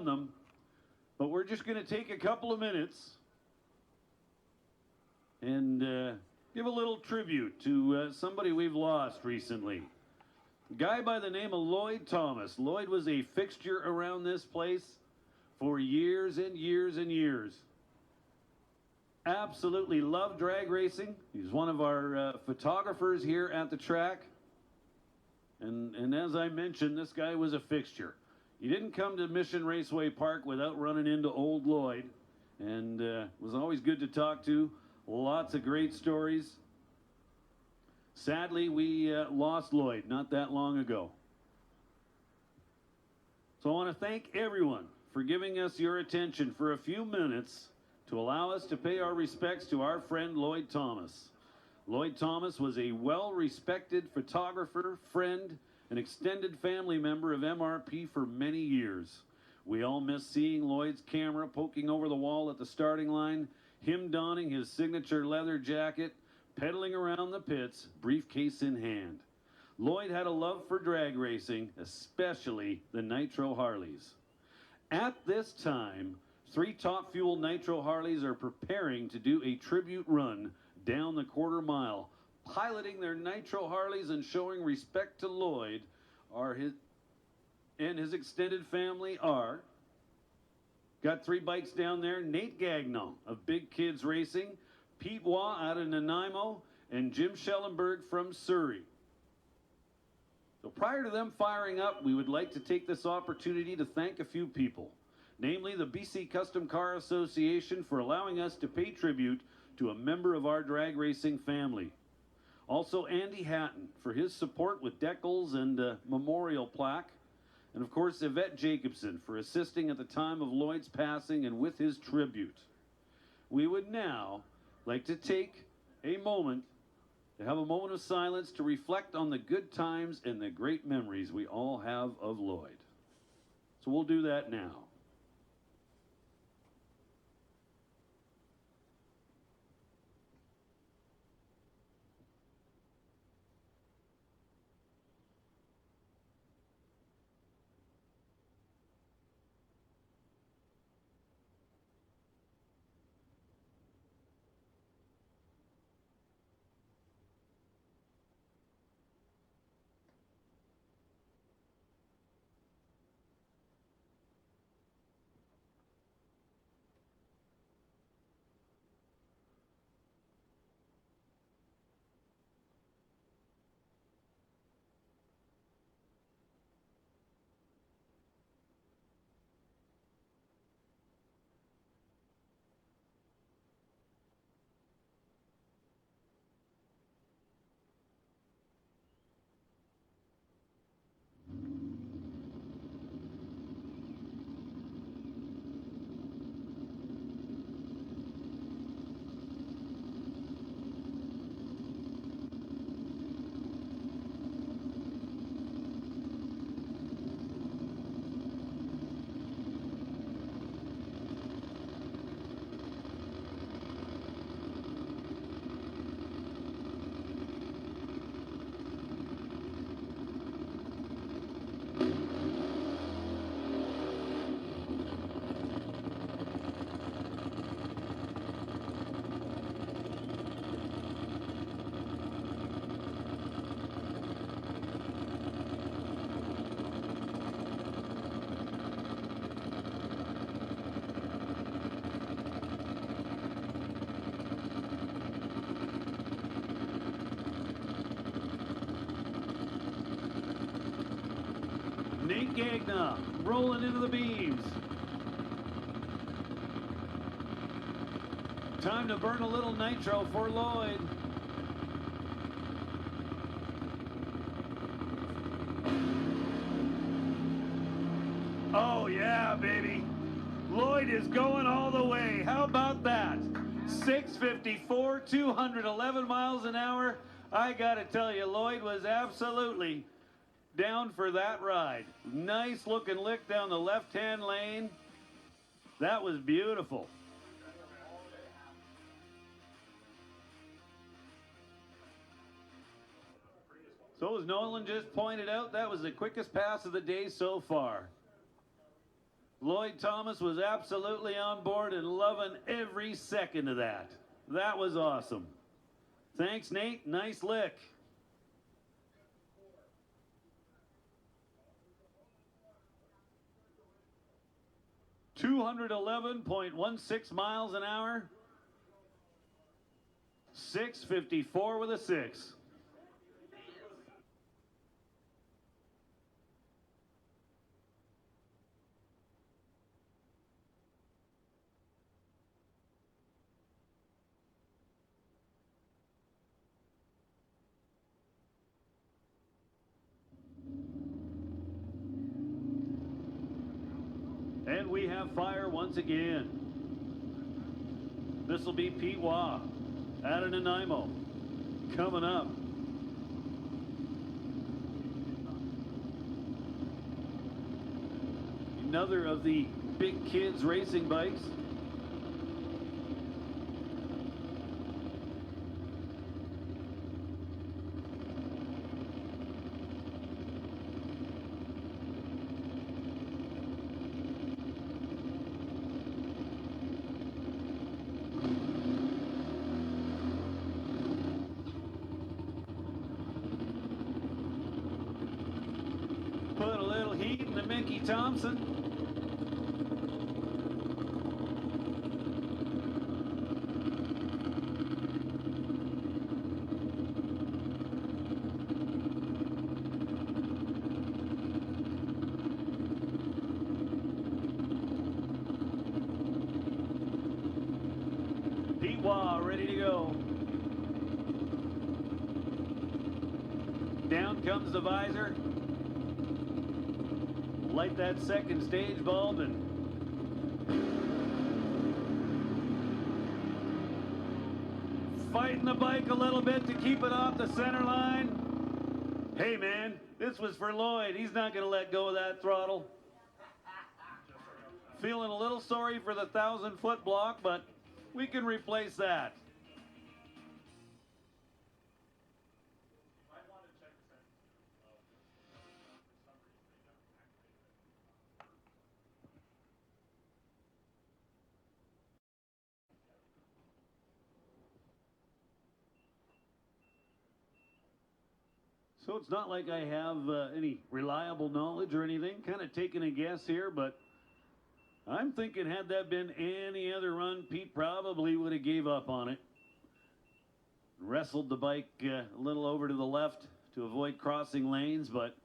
around them. But we're just going to take a couple of minutes and give a little tribute to somebody we've lost recently. A guy by the name of Lloyd Thomas. Lloyd was a fixture around this place for years and years and years. Absolutely loved drag racing. He's one of our photographers here at the track. And as I mentioned, this guy was a fixture. He didn't come to Mission Raceway Park without running into old Lloyd, and was always good to talk to. Lots of great stories. Sadly, we lost Lloyd not that long ago. So I want to thank everyone for giving us your attention for a few minutes to allow us to pay our respects to our friend Lloyd Thomas. Lloyd Thomas was a well-respected photographer, friend, an extended family member of MRP for many years. We all miss seeing Lloyd's camera poking over the wall at the starting line, him donning his signature leather jacket, pedaling around the pits, briefcase in hand. Lloyd had a love for drag racing, especially the Nitro Harleys. At this time, 3 Top Fuel Nitro Harleys are preparing to do a tribute run down the quarter mile. Piloting their Nitro Harleys and showing respect to Lloyd and his extended family are, got 3 bikes down there, Nate Gagnon of Big Kids Racing, Pete Waugh out of Nanaimo, and Jim Schellenberg from Surrey. So prior to them firing up, we would like to take this opportunity to thank a few people, namely the BC Custom Car Association for allowing us to pay tribute to a member of our drag racing family. Also Andy Hatton for his support with decals and a memorial plaque. And of course Yvette Jacobson for assisting at the time of Lloyd's passing and with his tribute. We would now like to take a moment to have a moment of silence to reflect on the good times and the great memories we all have of Lloyd. So we'll do that now. Nate Gagnon rolling into the beams. Time to burn a little nitro for Lloyd. Oh yeah, baby. Lloyd is going all the way. How about that? 654, 211 miles an hour. I gotta tell you, Lloyd was absolutely down for that ride. Nice looking lick down the left-hand lane. That was beautiful. So as Nolan just pointed out, that was the quickest pass of the day so far. Lloyd Thomas was absolutely on board and loving every second of that. That was awesome. Thanks, Nate. Nice lick. $211.16 miles an hour. 654 with a 6. And we have fire once again. This will be Pete Waugh out of Nanaimo coming up. Another of the big kids racing bikes. Put a little heat in the Mickey Thompson. Pete Waugh ready to go. Down comes the visor. Light that second stage bulb and fighting the bike a little bit to keep it off the center line. Hey man, this was for Lloyd. He's not going to let go of that throttle. Feeling a little sorry for the 1,000-foot block, but we can replace that. So it's not like I have any reliable knowledge or anything, kind of taking a guess here, but I'm thinking had that been any other run, Pete probably would have gave up on it. Wrestled the bike a little over to the left to avoid crossing lanes, but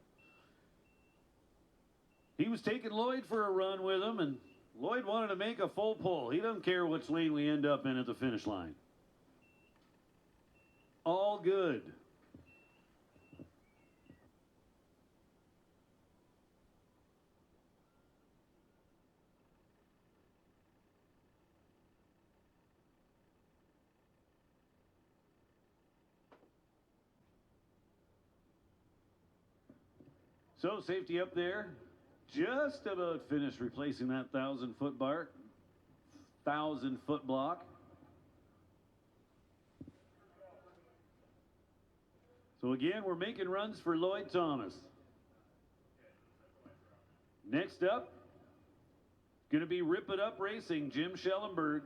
he was taking Lloyd for a run with him, and Lloyd wanted to make a full pull. He doesn't care which lane we end up in at the finish line. All good. So safety up there, just about finished replacing that 1,000-foot bar, 1,000-foot block. So again, we're making runs for Lloyd Thomas. Next up, going to be Rip It Up Racing, Jim Schellenberg.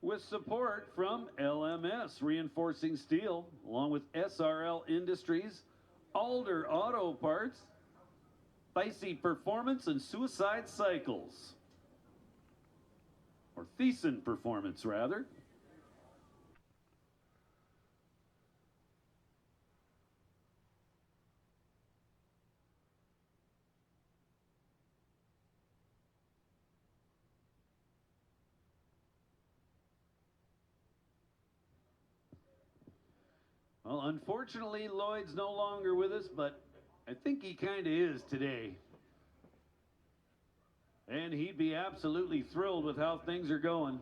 With support from LMS Reinforcing Steel, along with SRL Industries, Alder Auto Parts, Thicey Performance, and Suicide Cycles. Or Thiessen Performance, rather. Well, unfortunately, Lloyd's no longer with us, but I think he kind of is today. And he'd be absolutely thrilled with how things are going.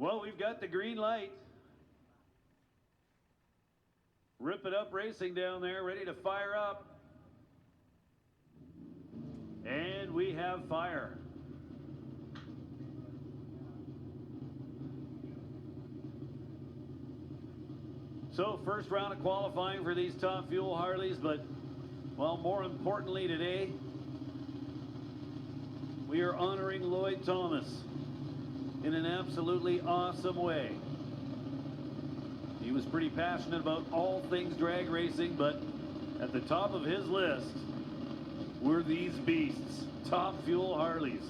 Well, we've got the green light. Rip It Up Racing down there, ready to fire up. And we have fire. So first round of qualifying for these Top Fuel Harleys, but, well, more importantly today, we are honoring Lloyd Thomas in an absolutely awesome way. He was pretty passionate about all things drag racing, but at the top of his list were these beasts, Top Fuel Harleys.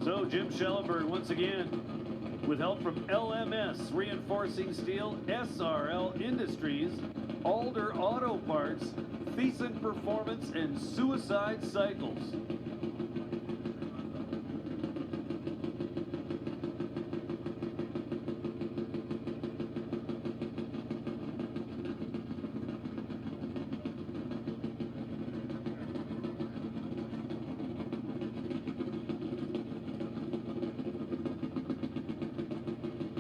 So Jim Schellenberg, once again, with help from LMS Reinforcing Steel, SRL Industries, Alder Auto Parts, Thiessen Performance, and Suicide Cycles.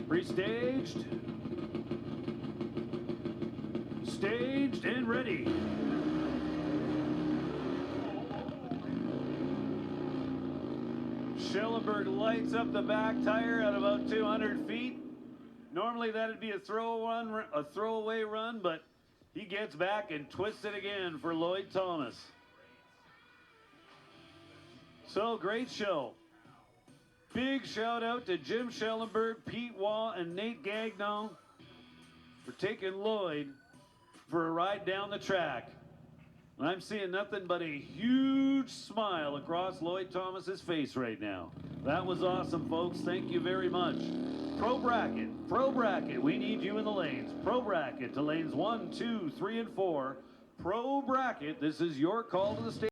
Pre-staged, staged, and ready. Schellenberg lights up the back tire at about 200 feet. Normally that'd be a throwaway run, but he gets back and twists it again for Lloyd Thomas. So great show. Big shout out to Jim Schellenberg, Pete Waugh, and Nate Gagnon for taking Lloyd for a ride down the track. And I'm seeing nothing but a huge smile across Lloyd Thomas's face right now. That was awesome, folks. Thank you very much. Pro Bracket, we need you in the lanes. Pro Bracket to lanes 1, 2, 3, and 4. Pro Bracket, this is your call to the stage.